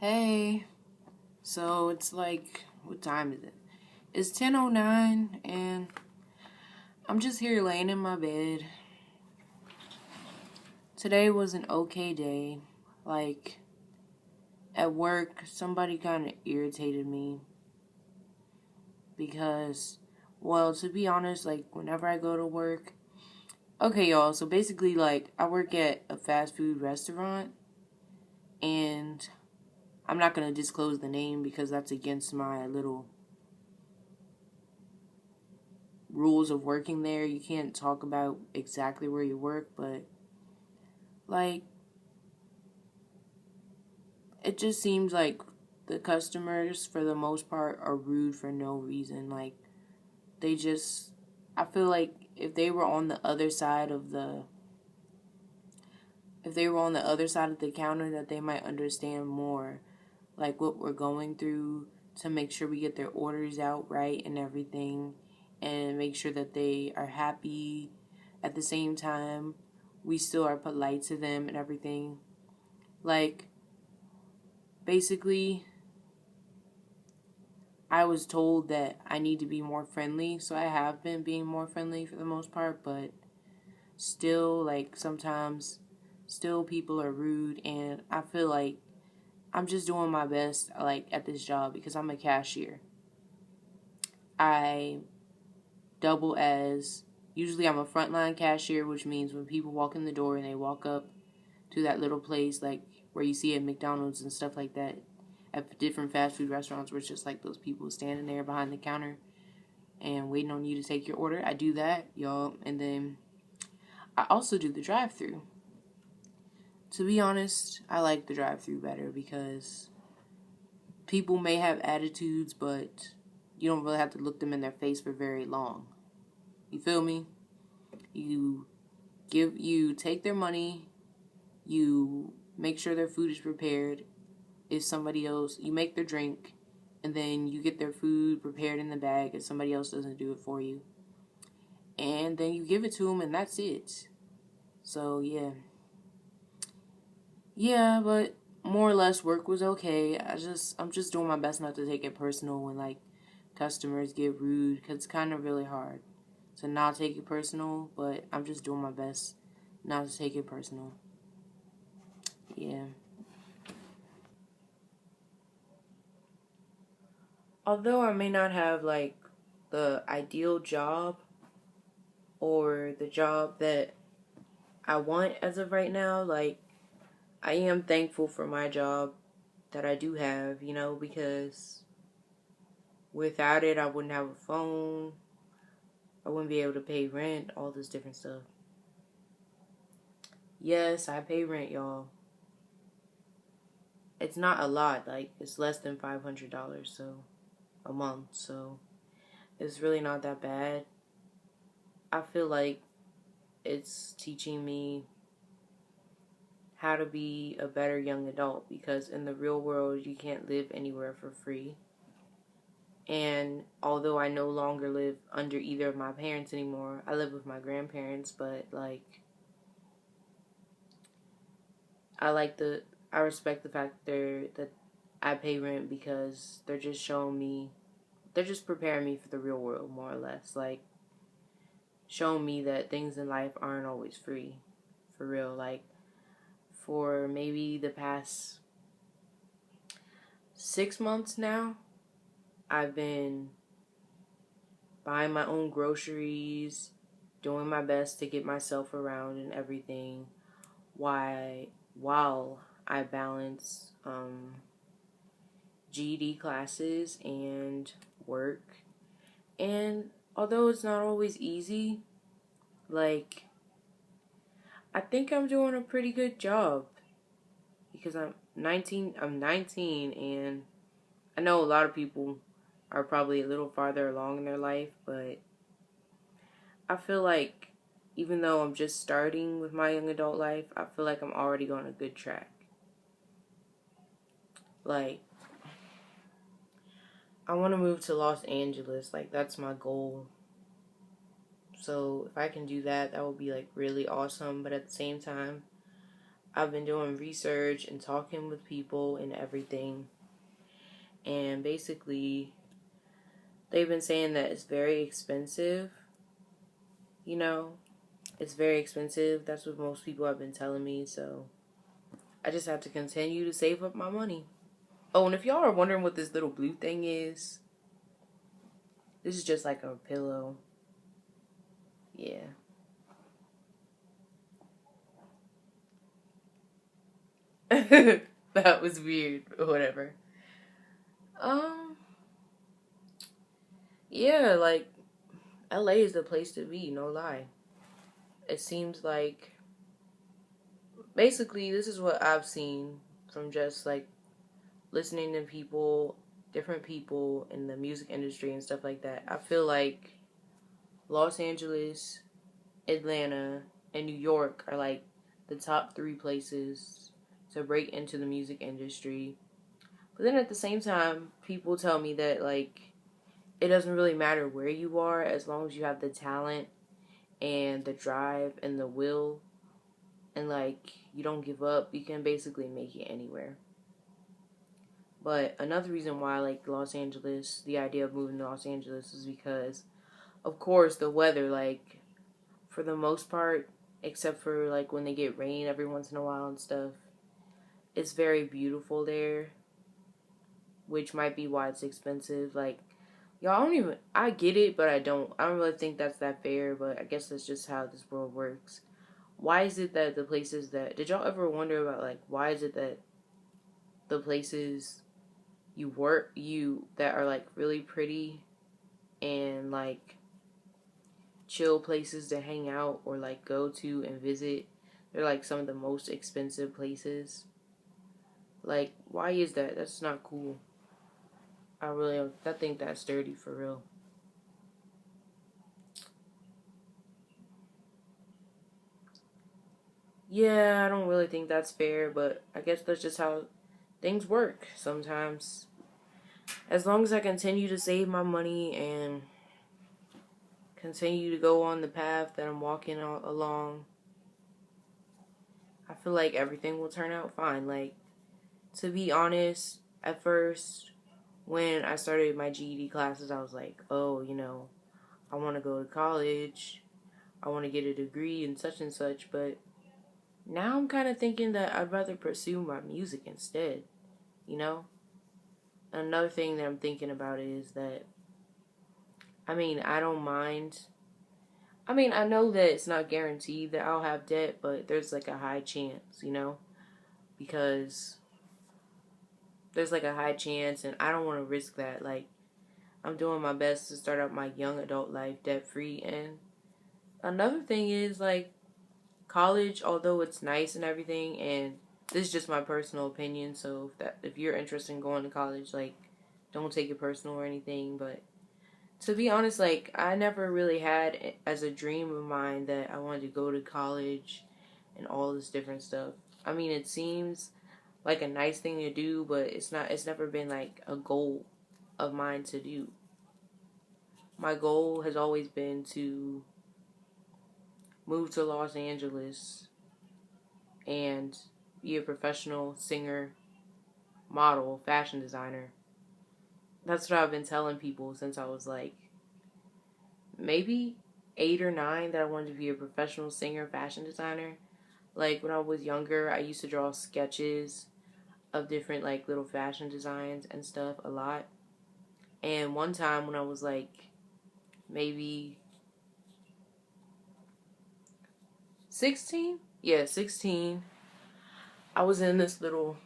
Hey, so it's like, what time is it? It's 10:09 and I'm just here laying in my bed. Today was an okay day. Like, at work, somebody kind of irritated me because, well, to be honest, like, whenever I go to work, okay, y'all, so basically, like, I work at a fast food restaurant and I'm not going to disclose the name because that's against my little rules of working there. You can't talk about exactly where you work, but like it just seems like the customers for the most part are rude for no reason. Like they just I feel like if they were on the other side of the counter that they might understand more like what we're going through to make sure we get their orders out right and everything and make sure that they are happy at the same time we still are polite to them and everything. Like basically I was told that I need to be more friendly, so I have been being more friendly for the most part, but still like sometimes still people are rude and I feel like I'm just doing my best like at this job because I'm a cashier. I double as usually I'm a frontline cashier, which means when people walk in the door and they walk up to that little place like where you see at McDonald's and stuff like that at different fast food restaurants where it's just like those people standing there behind the counter and waiting on you to take your order. I do that, y'all, and then I also do the drive-through. To be honest, I like the drive-through better because people may have attitudes, but you don't really have to look them in their face for very long. You feel me? You you take their money, you make sure their food is prepared. If somebody else, you make their drink, and then you get their food prepared in the bag if somebody else doesn't do it for you. And then you give it to them, and that's it. So, yeah. Yeah, but more or less work was okay. I'm just doing my best not to take it personal when, like, customers get rude, because it's kind of really hard to not take it personal, but I'm just doing my best not to take it personal. Yeah. Although I may not have like the ideal job or the job that I want as of right now, like I am thankful for my job that I do have, because without it I wouldn't have a phone, I wouldn't be able to pay rent, all this different stuff. Yes, I pay rent, y'all. It's not a lot, like it's less than $500 so a month, so it's really not that bad. I feel like it's teaching me how to be a better young adult because in the real world you can't live anywhere for free. And although I no longer live under either of my parents anymore, I live with my grandparents, but like I like the I respect the fact that I pay rent because they're just preparing me for the real world more or less. Like showing me that things in life aren't always free. For real. Like for maybe the past 6 months now, I've been buying my own groceries, doing my best to get myself around and everything while I balance GED classes and work. And although it's not always easy, like I think I'm doing a pretty good job because I'm 19 and I know a lot of people are probably a little farther along in their life, but I feel like even though I'm just starting with my young adult life, I feel like I'm already on a good track. Like, I want to move to Los Angeles. Like, that's my goal. So, if I can do that, that would be like really awesome. But at the same time, I've been doing research and talking with people and everything. And basically, they've been saying that it's very expensive. You know, it's very expensive. That's what most people have been telling me. So I just have to continue to save up my money. Oh, and if y'all are wondering what this little blue thing is, this is just like a pillow. Yeah. That was weird, but whatever. Um, yeah, like LA is the place to be, no lie. It seems like basically this is what I've seen from just like listening to people, different people in the music industry and stuff like that. I feel like Los Angeles, Atlanta, and New York are like the top three places to break into the music industry. But then at the same time, people tell me that like it doesn't really matter where you are as long as you have the talent and the drive and the will and like you don't give up, you can basically make it anywhere. But another reason why I like Los Angeles, the idea of moving to Los Angeles is because of course the weather, like for the most part, except for like when they get rain every once in a while and stuff, it's very beautiful there, which might be why it's expensive. Like y'all don't even, I get it, but I don't really think that's that fair, but I guess that's just how this world works. Why is it that the places that, did y'all ever wonder about like, why is it that the places you that are like really pretty and like chill places to hang out or like go to and visit, they're like some of the most expensive places? Like, why is that? That's not cool. I think that's dirty for real. Yeah, I don't really think that's fair, but I guess that's just how things work sometimes. As long as I continue to save my money and continue to go on the path that I'm walking along, I feel like everything will turn out fine. Like, to be honest, at first, when I started my GED classes, I was like, oh, I want to go to college. I want to get a degree and such. But now I'm kind of thinking that I'd rather pursue my music instead, you know? Another thing that I'm thinking about is that, I don't mind. I know that it's not guaranteed that I'll have debt, but there's like a high chance, because there's like a high chance, and I don't want to risk that. Like, I'm doing my best to start out my young adult life debt free. And another thing is, like, college, although it's nice and everything, and this is just my personal opinion, so if you're interested in going to college, like, don't take it personal or anything, but to be honest, like, I never really had as a dream of mine that I wanted to go to college and all this different stuff. It seems like a nice thing to do, but it's never been like a goal of mine to do. My goal has always been to move to Los Angeles and be a professional singer, model, fashion designer. That's what I've been telling people since I was like maybe 8 or 9, that I wanted to be a professional singer, fashion designer. Like when I was younger, I used to draw sketches of different like little fashion designs and stuff a lot. And one time when I was like maybe 16, yeah, 16, I was in this little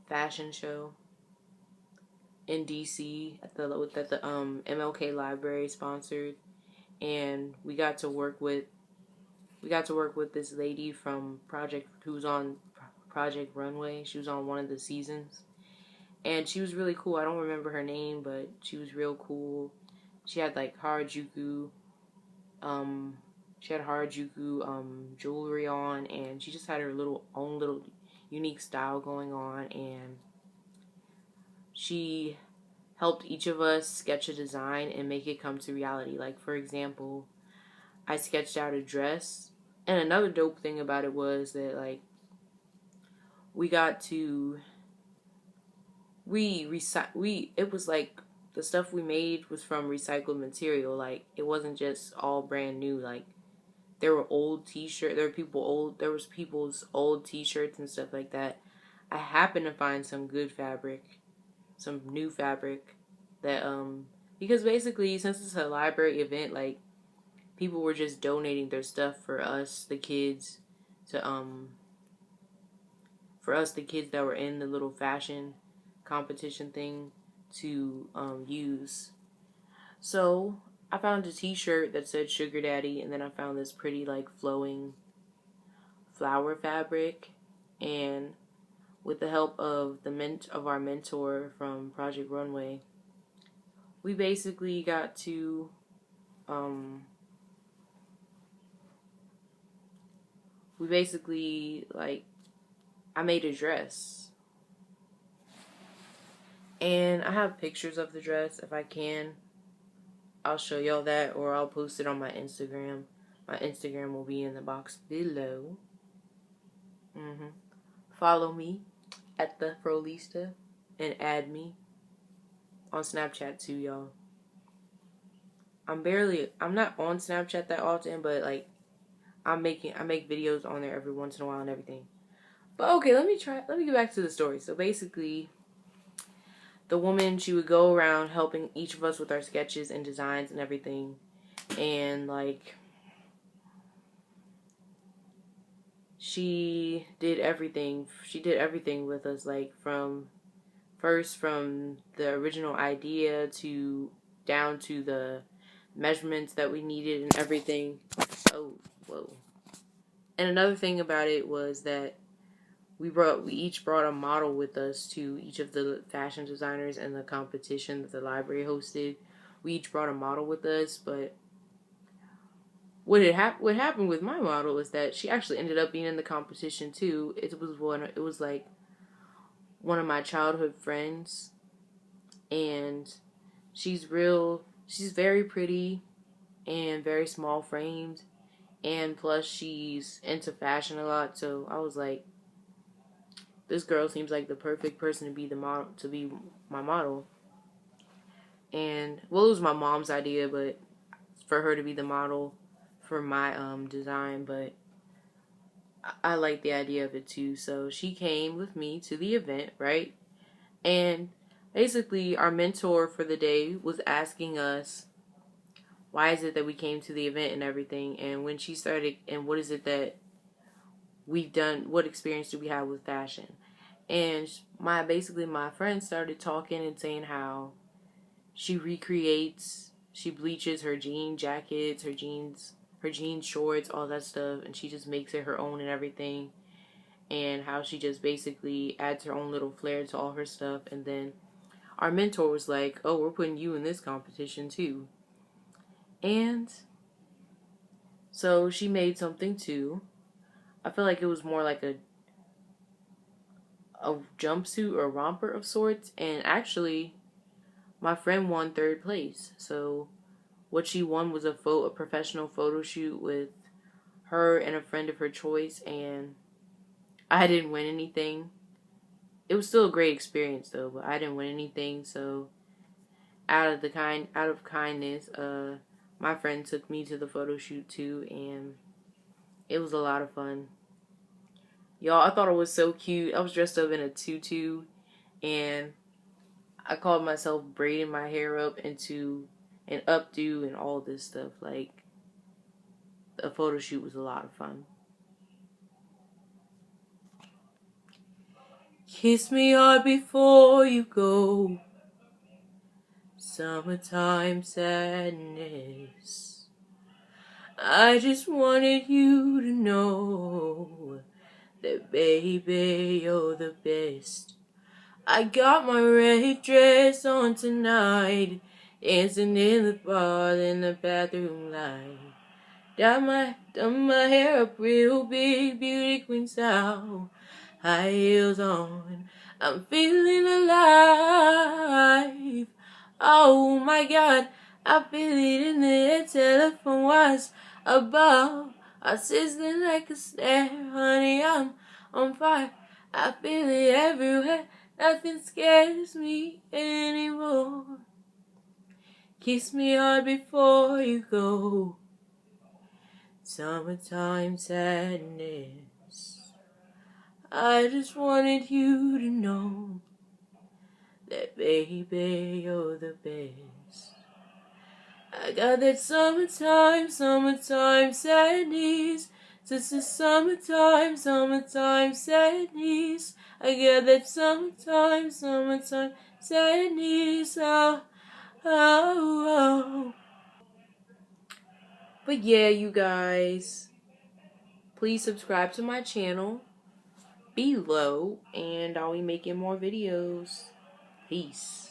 fashion show in DC that the MLK Library sponsored, and we got to work with this lady from Project who was on Project Runway. She was on one of the seasons, and she was really cool. I don't remember her name, but she was real cool. She had like Harajuku, um, jewelry on, and she just had her own little unique style going on, and she helped each of us sketch a design and make it come to reality. Like, for example, I sketched out a dress, and another dope thing about it was that, like, we got to it was like the stuff we made was from recycled material. Like it wasn't just all brand new. Like there were old t-shirt, there was people's old t-shirts and stuff like that. I happened to find some good fabric, some new fabric that because basically since it's a library event, like people were just donating their stuff for us, the kids, to the kids that were in the little fashion competition thing to use. So I found a t-shirt that said Sugar Daddy, and then I found this pretty like flowing flower fabric, and with the help of our mentor from Project Runway, we basically got to like I made a dress. And I have pictures of the dress. If I can, I'll show y'all that, or I'll post it on my Instagram. My Instagram will be in the box below. Follow me at the Frolista and add me on Snapchat too, y'all. I'm not on Snapchat that often, but like I make videos on there every once in a while and everything. But okay, let me get back to the story. So basically, the woman, she would go around helping each of us with our sketches and designs and everything. And like she did everything. She did everything with us, like from the original idea to down to the measurements that we needed and everything. Oh, whoa. And another thing about it was that we each brought a model with us to each of the fashion designers and the competition that the library hosted. We each brought a model with us, but what happened with my model is that she actually ended up being in the competition too. It was like one of my childhood friends, and she's very pretty and very small framed, and plus she's into fashion a lot. So I was like, this girl seems like the perfect person to be my model. And well, it was my mom's idea, but for her to be the model for my design, but I like the idea of it too. So she came with me to the event, right? And basically our mentor for the day was asking us, why is it that we came to the event and everything, and when she started, and what is it that we've done, what experience do we have with fashion. And my friend started talking and saying how she bleaches her jean jackets, her jean shorts, all that stuff, and she just makes it her own and everything. And how she just basically adds her own little flair to all her stuff. And then our mentor was like, oh, we're putting you in this competition too. And so she made something too. I feel like it was more like a jumpsuit or romper of sorts. And actually, my friend won 3rd place. So what she won was a professional photo shoot with her and a friend of her choice, and I didn't win anything. It was still a great experience though, but I didn't win anything. So out of kindness, my friend took me to the photo shoot too, and it was a lot of fun. Y'all, I thought it was so cute. I was dressed up in a tutu, and I called myself braiding my hair up into an updo and all this stuff. Like, the photo shoot was a lot of fun. Kiss me hard before you go. Summertime sadness. I just wanted you to know that, baby, you're the best. I got my red dress on tonight, dancing in the bar in the bathroom light. Done my hair up real big, beauty queen style, high heels on. I'm feeling alive. Oh my God, I feel it in the air. Telephone wires above are sizzling like a snare. Honey, I'm on fire. I feel it everywhere, nothing scares me anymore. Kiss me hard before you go. Summertime sadness. I just wanted you to know that, baby, you're the best. I got that summertime sadness. This is summertime sadness. I got that summertime sadness. Oh, oh, oh. But yeah, you guys, please subscribe to my channel below, and I'll be making more videos. Peace.